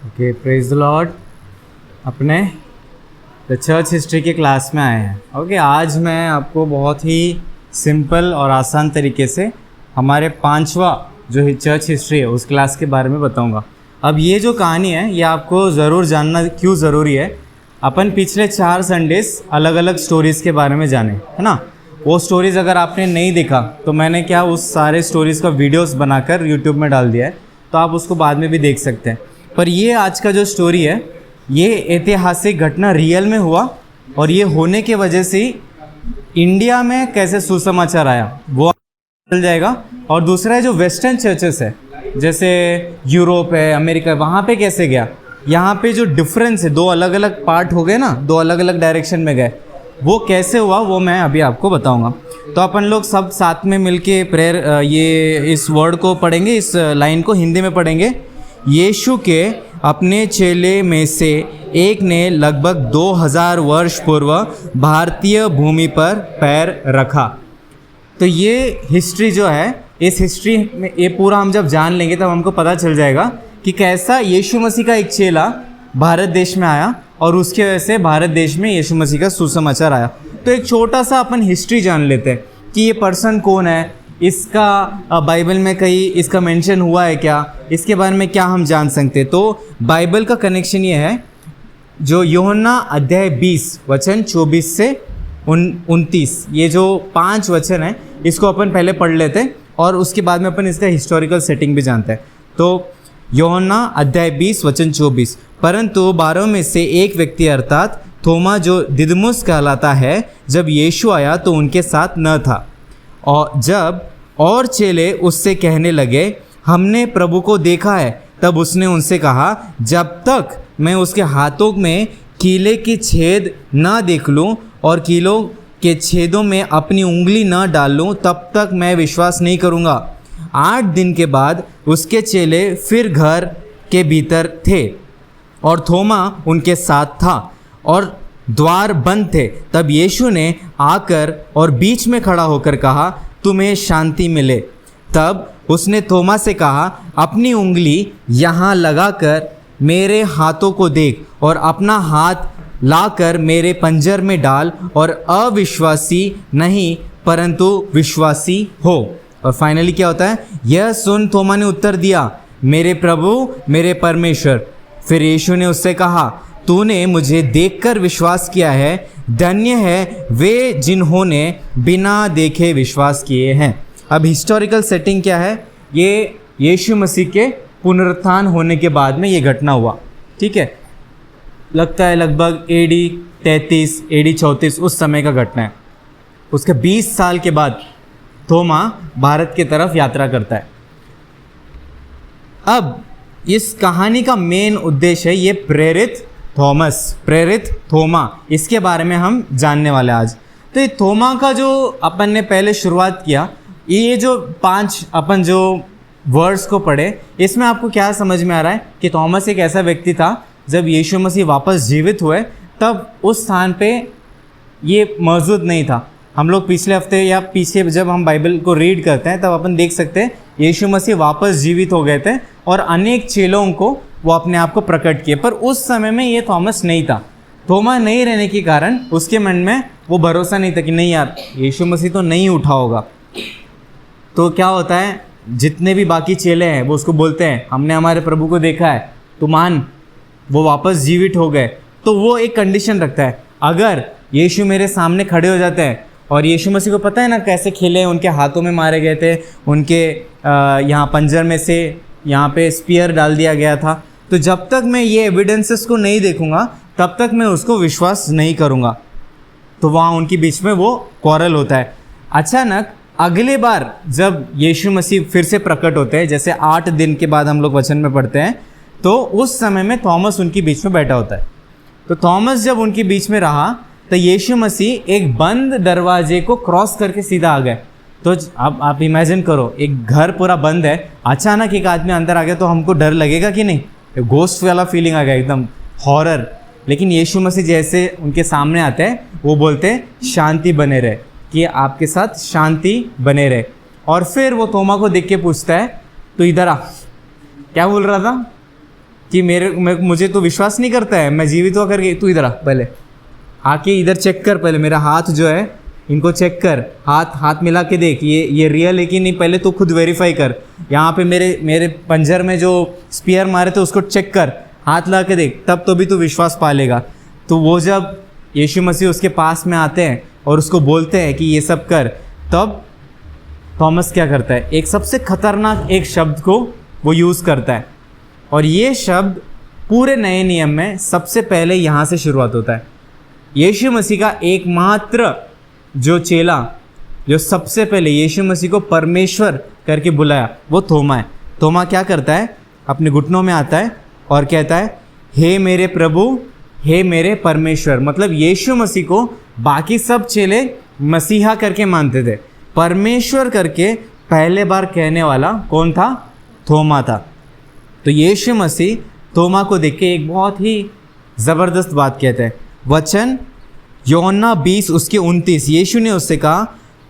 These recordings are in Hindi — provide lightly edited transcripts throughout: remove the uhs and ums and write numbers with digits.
Okay, praise the Lord. अपने द चर्च हिस्ट्री के क्लास में आए हैं। ओके, आज मैं आपको बहुत ही सिंपल और आसान तरीके से हमारे 5वां जो चर्च हिस्ट्री है उस क्लास के बारे में बताऊंगा। अब ये जो कहानी है ये आपको ज़रूर जानना क्यों ज़रूरी है। अपन पिछले 4 संडेज़ अलग अलग स्टोरीज़ के बारे में जाने, है ना। वो स्टोरीज़ अगर आपने नहीं देखा तो मैंने क्या उस सारे स्टोरीज़ का वीडियोस बनाकर यूट्यूब में डाल दिया है, तो आप उसको बाद में भी देख सकते हैं। पर ये आज का जो स्टोरी है ये ऐतिहासिक घटना रियल में हुआ और ये होने के वजह से इंडिया में कैसे सुसमाचार आया वो चल जाएगा। और दूसरा है जो वेस्टर्न चर्चेस है जैसे यूरोप है, अमेरिका है, वहाँ पे कैसे गया, यहाँ पे जो डिफरेंस है, 2 अलग अलग पार्ट हो गए ना, 2 अलग अलग डायरेक्शन में गए, वो कैसे हुआ वो मैं अभी आपको बताऊंगा। तो अपन लोग सब साथ में मिलके प्रेयर ये इस वर्ड को पढ़ेंगे, इस लाइन को हिंदी में पढ़ेंगे। यीशु के अपने चेले में से एक ने लगभग 2000 वर्ष पूर्व भारतीय भूमि पर पैर रखा। तो ये हिस्ट्री जो है, इस हिस्ट्री में ये पूरा हम जब जान लेंगे तब हमको पता चल जाएगा कि कैसा यीशु मसीह का एक चेला भारत देश में आया और उसके वजह से भारत देश में यीशु मसीह का सुसमाचार आया। तो एक छोटा सा अपन हिस्ट्री जान लेते हैं कि ये पर्सन कौन है, इसका बाइबल में कहीं इसका मेंशन हुआ है क्या, इसके बारे में क्या हम जान सकते हैं। तो बाइबल का कनेक्शन ये है, जो यूहन्ना अध्याय 20 वचन 24 से 29, ये जो 5 वचन है इसको अपन पहले पढ़ लेते हैं और उसके बाद में अपन इसका हिस्टोरिकल सेटिंग भी जानते हैं। तो यूहन्ना अध्याय 20 वचन 24, परंतु 12 में से एक व्यक्ति अर्थात थोमा जो दिदमुस कहलाता है, जब यीशु आया तो उनके साथ न था। और जब और चेले उससे कहने लगे हमने प्रभु को देखा है, तब उसने उनसे कहा जब तक मैं उसके हाथों में कीले की छेद ना देख लूं और कीलों के छेदों में अपनी उंगली न डाल लूं तब तक मैं विश्वास नहीं करूंगा। 8 दिन के बाद उसके चेले फिर घर के भीतर थे और थोमा उनके साथ था और द्वार बंद थे। तब यीशु ने आकर और बीच में खड़ा होकर कहा तुम्हें शांति मिले। तब उसने थोमा से कहा अपनी उंगली यहाँ लगाकर मेरे हाथों को देख और अपना हाथ लाकर मेरे पंजर में डाल और अविश्वासी नहीं परंतु विश्वासी हो। और फाइनली क्या होता है, यह सुन थोमा ने उत्तर दिया मेरे प्रभु मेरे परमेश्वर। फिर यीशु ने उससे कहा तूने मुझे देखकर विश्वास किया है, धन्य है वे जिन्होंने बिना देखे विश्वास किए हैं। अब हिस्टोरिकल सेटिंग क्या है, ये यीशु मसीह के पुनरुत्थान होने के बाद में ये घटना हुआ, ठीक है। लगता है लगभग AD 33 AD 34 उस समय का घटना है। उसके 20 साल के बाद थोमा भारत की तरफ यात्रा करता है। अब इस कहानी का मेन उद्देश्य है ये प्रेरित थोमा, इसके बारे में हम जानने वाले आज। तो ये थोमा का जो अपन ने पहले शुरुआत किया, ये जो 5 अपन जो वर्ड्स को पढ़े, इसमें आपको क्या समझ में आ रहा है कि थॉमस एक ऐसा व्यक्ति था जब यीशु मसीह वापस जीवित हुए तब उस स्थान पे ये मौजूद नहीं था। हम लोग पिछले हफ्ते या पीछे जब हम बाइबल को रीड करते हैं तब अपन देख सकते हैं यीशु मसीह वापस जीवित हो गए थे और अनेक चेलों को वो अपने आप को प्रकट किए। पर उस समय में ये थॉमस नहीं था। थोमा नहीं रहने के कारण उसके मन में वो भरोसा नहीं था कि नहीं यार यीशु मसीह तो नहीं उठा होगा। तो क्या होता है, जितने भी बाकी चेले हैं वो उसको बोलते हैं हमने हमारे प्रभु को देखा है, तो मान वो वापस जीवित हो गए। तो वो एक कंडीशन रखता है, अगर यीशु मेरे सामने खड़े हो जाते हैं और यीशु मसीह को पता है ना कैसे खेले, उनके हाथों में मारे गए थे, उनके यहाँ पंजर में से यहाँ पे स्पीयर डाल दिया गया था, तो जब तक मैं ये एविडेंसेस को नहीं देखूंगा तब तक मैं उसको विश्वास नहीं करूँगा। तो वहाँ उनके बीच में वो क्वारल होता है। अचानक अगले बार जब यीशु मसीह फिर से प्रकट होते हैं, जैसे 8 दिन के बाद हम लोग वचन में पढ़ते हैं, तो उस समय में थॉमस उनके बीच में बैठा होता है। तो थॉमस जब उनके बीच में रहा तो यीशु मसीह एक बंद दरवाजे को क्रॉस करके सीधा आ गए। तो अब आप इमेजिन करो, एक घर पूरा बंद है, अचानक एक आदमी अंदर आ गया तो हमको डर लगेगा कि नहीं, घोस्ट वाला फीलिंग आ गया, एकदम हॉरर। लेकिन यीशु मसीह जैसे उनके सामने आते हैं वो बोलते हैं शांति बने रहे, कि आपके साथ शांति बने रहे। और फिर वो थोमा को देख के पूछता है तो इधर आ, क्या बोल रहा था, कि मुझे तो विश्वास नहीं करता है, मैं जीवित होकर के, तू इधर आ, पहले आके इधर चेक कर, पहले मेरा हाथ जो है इनको चेक कर, हाथ मिला के देख ये रियल है कि नहीं, पहले तो खुद वेरीफाई कर। यहाँ पे मेरे पंजर में जो स्पीयर मारे थे उसको चेक कर, हाथ ला के देख, तब तो भी तू विश्वास पा लेगा। तो वो जब यीशु मसीह उसके पास में आते हैं और उसको बोलते हैं कि ये सब कर, तब थॉमस क्या करता है, एक सबसे खतरनाक एक शब्द को वो यूज़ करता है। और ये शब्द पूरे नए नियम में सबसे पहले यहाँ से शुरुआत होता है। यीशु मसीह का एकमात्र जो चेला, जो सबसे पहले यीशु मसीह को परमेश्वर करके बुलाया, वो थोमा है। थोमा क्या करता है, अपने घुटनों में आता है और कहता है, हे मेरे प्रभु, हे मेरे परमेश्वर। मतलब यीशु मसीह को बाकी सब चेले मसीहा करके मानते थे, परमेश्वर करके पहले बार कहने वाला कौन था, थोमा था। तो यीशु मसीह थोमा को देख के एक बहुत ही ज़बरदस्त बात कहते हैं। वचन यूहन्ना 20 उसके 29, यीशु ने उससे कहा,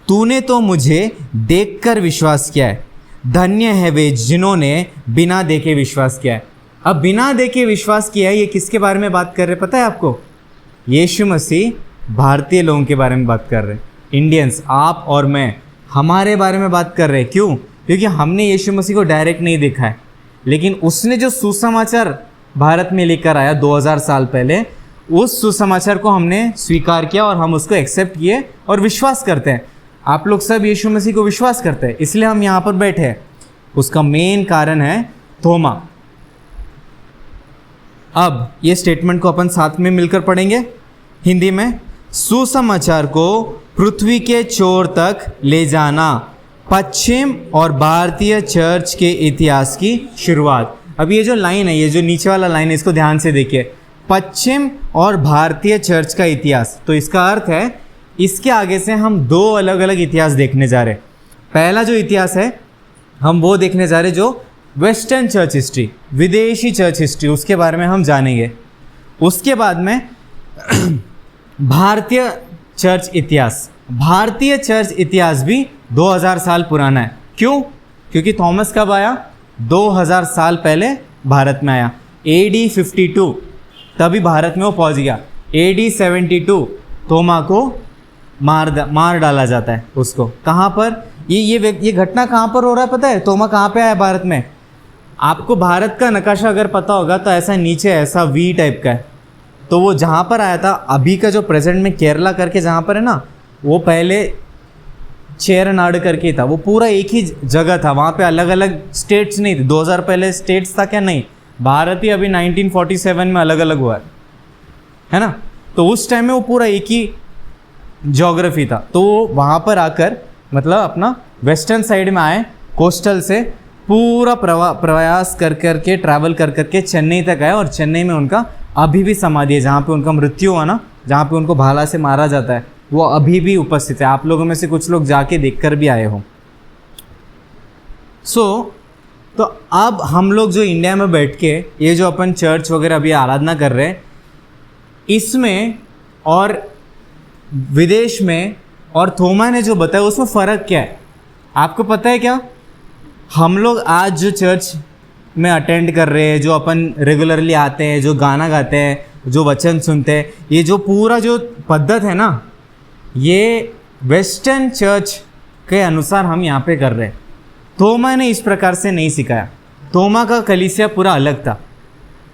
तूने तो मुझे देखकर विश्वास किया है, धन्य है वे जिन्होंने बिना देखे विश्वास किया है। अब बिना देखे विश्वास किया है, ये किसके बारे में बात कर रहे पता है आपको? यीशु मसीह भारतीय लोगों के बारे में बात कर रहे हैं, इंडियंस, आप और मैं, हमारे बारे में बात कर रहे हैं। क्यों? क्योंकि हमने यीशु मसीह को डायरेक्ट नहीं देखा है, लेकिन उसने जो सुसमाचार भारत में लेकर आया 2000 साल पहले, उस सुसमाचार को हमने स्वीकार किया और हम उसको एक्सेप्ट किए और विश्वास करते हैं। आप लोग सब यीशु मसीह को विश्वास करते हैं, इसलिए हम यहाँ पर बैठे हैं। उसका मेन कारण है थोमा। अब ये स्टेटमेंट को अपन साथ में मिलकर पढ़ेंगे हिंदी में। सुसमाचार को पृथ्वी के छोर तक ले जाना, पश्चिम और भारतीय चर्च के इतिहास की शुरुआत। अब ये जो लाइन है, ये जो नीचे वाला लाइन है, इसको ध्यान से देखिए, पश्चिम और भारतीय चर्च का इतिहास। तो इसका अर्थ है इसके आगे से हम दो अलग अलग इतिहास देखने जा रहे हैं। पहला जो इतिहास है हम वो देखने जा रहे जो वेस्टर्न चर्च हिस्ट्री, विदेशी चर्च हिस्ट्री, उसके बारे में हम जानेंगे। उसके बाद में भारतीय चर्च इतिहास। भारतीय चर्च इतिहास भी 2000 साल पुराना है। क्यों? क्योंकि थॉमस कब आया? 2000 साल पहले भारत में आया, AD 52 तभी भारत में वो पहुंच गया। AD 72 थोमा को मार डाला जाता है उसको। कहाँ पर? ये घटना कहाँ पर हो रहा है पता है? थोमा कहाँ पे आया भारत में? आपको भारत का नक्शा अगर पता होगा तो ऐसा नीचे ऐसा V टाइप का है, तो वो जहाँ पर आया था, अभी का जो प्रेजेंट में केरला करके जहाँ पर है ना, वो पहले चेरनाड करके था। वो पूरा एक ही जगह था, वहाँ पे अलग अलग स्टेट्स नहीं थे। 2000 पहले स्टेट्स था क्या? नहीं, भारत ही अभी 1947 में अलग अलग हुआ है ना। तो उस टाइम में वो पूरा एक ही ज्योग्राफी था। तो वहाँ पर आकर मतलब अपना वेस्टर्न साइड में आए, कोस्टल से पूरा प्रयास कर करके ट्रैवल कर करके चेन्नई तक आए, और चेन्नई में उनका अभी भी समाधि है, जहाँ पे उनका मृत्यु हुआ ना, जहाँ पे उनको भाला से मारा जाता है, वो अभी भी उपस्थित है। आप लोगों में से कुछ लोग जाके देखकर भी आए हो। तो अब हम लोग जो इंडिया में बैठ के ये जो अपन चर्च वगैरह अभी आराधना कर रहे हैं, इसमें और विदेश में और थोमा ने जो बताया उसमें फ़र्क क्या है आपको पता है क्या? हम लोग आज जो चर्च में अटेंड कर रहे हैं, जो अपन रेगुलरली आते हैं, जो गाना गाते हैं, जो वचन सुनते हैं, ये जो पूरा जो पद्धत है ना, ये वेस्टर्न चर्च के अनुसार हम यहाँ पे कर रहे हैं। थोमा ने इस प्रकार से नहीं सिखाया। थोमा का कलीसिया पूरा अलग था।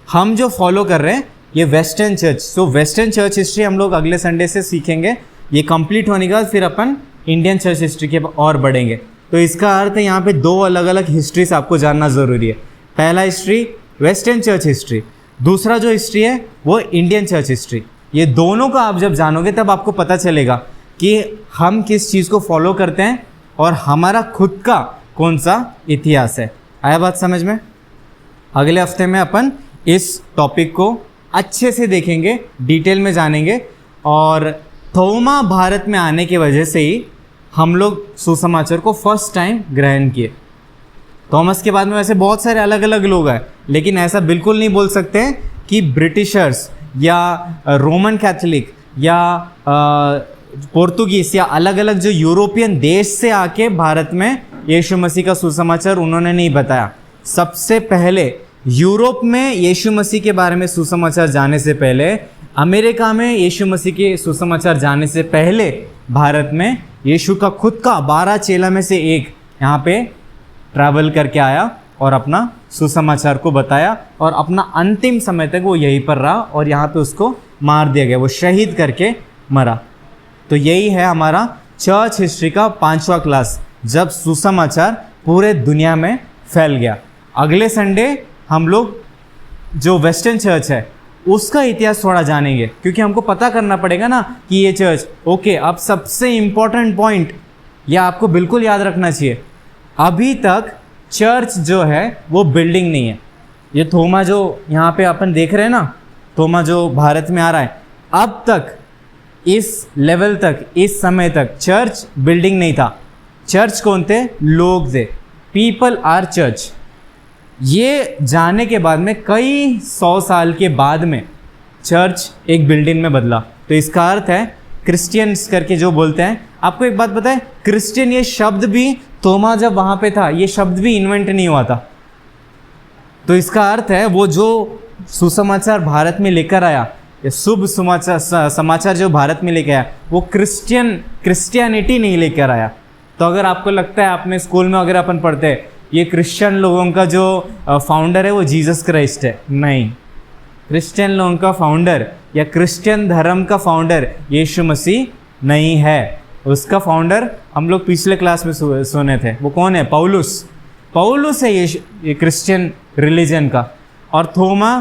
हम जो फॉलो कर रहे हैं ये वेस्टर्न चर्च। सो वेस्टर्न चर्च हिस्ट्री हम लोग अगले संडे से सीखेंगे। ये कंप्लीट होने के बाद फिर अपन इंडियन चर्च हिस्ट्री के और बढ़ेंगे। तो इसका अर्थ है यहाँ पे दो अलग अलग हिस्ट्रीज आपको जानना ज़रूरी है। पहला हिस्ट्री वेस्टर्न चर्च हिस्ट्री, दूसरा जो हिस्ट्री है वो इंडियन चर्च हिस्ट्री। ये दोनों को आप जब जानोगे तब आपको पता चलेगा कि हम किस चीज़ को फॉलो करते हैं और हमारा खुद का कौन सा इतिहास है। आया बात समझ में? अगले हफ्ते में अपन इस टॉपिक को अच्छे से देखेंगे, डिटेल में जानेंगे। और थोमा भारत में आने की वजह से ही हम लोग सुसमाचार को फर्स्ट टाइम ग्रहण किए। थॉमस के बाद में वैसे बहुत सारे अलग अलग लोग हैं, लेकिन ऐसा बिल्कुल नहीं बोल सकते हैं कि ब्रिटिशर्स या रोमन कैथोलिक या पोर्तुगीज या अलग अलग जो यूरोपियन देश से आके भारत में यीशु मसीह का सुसमाचार उन्होंने नहीं बताया। सबसे पहले यूरोप में यीशु मसीह के बारे में सुसमाचार जाने से पहले, अमेरिका में यीशु मसीह के सुसमाचार जाने से पहले, भारत में यीशु का खुद का 12 चेला में से एक यहाँ पे ट्रैवल करके आया और अपना सुसमाचार को बताया, और अपना अंतिम समय तक वो यहीं पर रहा और यहाँ पे उसको मार दिया गया, वो शहीद करके मरा। तो यही है हमारा चर्च हिस्ट्री का 5वां क्लास, जब सुसमाचार पूरे दुनिया में फैल गया। अगले संडे हम लोग जो वेस्टर्न चर्च है उसका इतिहास थोड़ा जानेंगे, क्योंकि हमको पता करना पड़ेगा ना कि ये चर्च, ओके, अब सबसे इम्पोर्टेंट पॉइंट यह आपको बिल्कुल याद रखना चाहिए, अभी तक चर्च जो है वो बिल्डिंग नहीं है। ये थोमा जो यहाँ पे अपन देख रहे हैं ना, थोमा जो भारत में आ रहा है, अब तक इस लेवल तक, इस समय तक चर्च बिल्डिंग नहीं था। चर्च कौन थे? लोग थे। People are church. ये जानने के बाद में कई 100 साल के बाद में चर्च एक बिल्डिंग में बदला। तो इसका अर्थ है क्रिश्चियंस करके जो बोलते हैं। आपको एक बात पता है, क्रिश्चियन ये शब्द भी थोमा जब वहाँ पे था, ये शब्द भी इन्वेंट नहीं हुआ था। तो इसका अर्थ है वो जो सुसमाचार भारत में लेकर आया, ये शुभ समाचार जो भारत में लेकर आया, वो क्रिश्चियनिटी नहीं लेकर आया। तो अगर आपको लगता है, आपने स्कूल में अगर अपन पढ़ते हैं ये क्रिश्चियन लोगों का जो फाउंडर है वो जीसस क्राइस्ट है, नहीं, क्रिश्चियन लोगों का फाउंडर या क्रिश्चियन धर्म का फाउंडर यीशु मसीह नहीं है। उसका फाउंडर हम लोग पिछले क्लास में सुने थे, वो कौन है? पौलुस है ये क्रिश्चियन रिलीजन का। और थोमा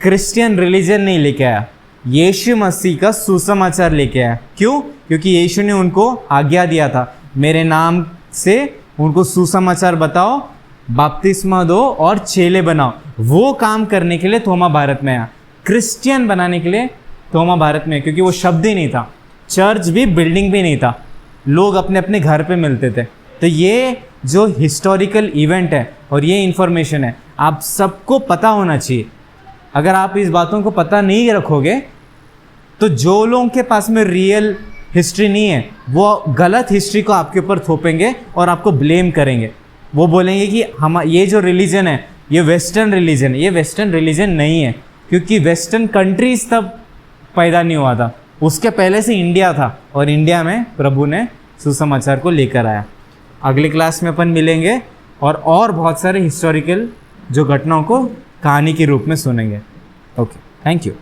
क्रिश्चियन रिलीजन नहीं लेके आया, यीशु मसीह का सुसमाचार लेके आया। क्यों? क्योंकि यीशु ने उनको आज्ञा दिया था, मेरे नाम से उनको सुसमाचार बताओ, बपतिस्मा दो और चेले बनाओ। वो काम करने के लिए थोमा भारत में आया, क्रिश्चियन बनाने के लिए थोमा भारत में, क्योंकि वो शब्द ही नहीं था, चर्च भी बिल्डिंग भी नहीं था, लोग अपने अपने घर पे मिलते थे। तो ये जो हिस्टोरिकल इवेंट है और ये इन्फॉर्मेशन है, आप सबको पता होना चाहिए। अगर आप इस बातों को पता नहीं रखोगे तो जो लोगों के पास में रियल हिस्ट्री नहीं है वो गलत हिस्ट्री को आपके ऊपर थोपेंगे और आपको ब्लेम करेंगे। वो बोलेंगे कि हम ये जो रिलीजन है ये वेस्टर्न रिलीजन है। ये वेस्टर्न रिलीजन नहीं है, क्योंकि वेस्टर्न कंट्रीज तब पैदा नहीं हुआ था, उसके पहले से इंडिया था और इंडिया में प्रभु ने सुसमाचार को लेकर आया। अगले क्लास में अपन मिलेंगे और बहुत सारे हिस्टोरिकल जो घटनाओं को कहानी के रूप में सुनेंगे। Okay, thank you.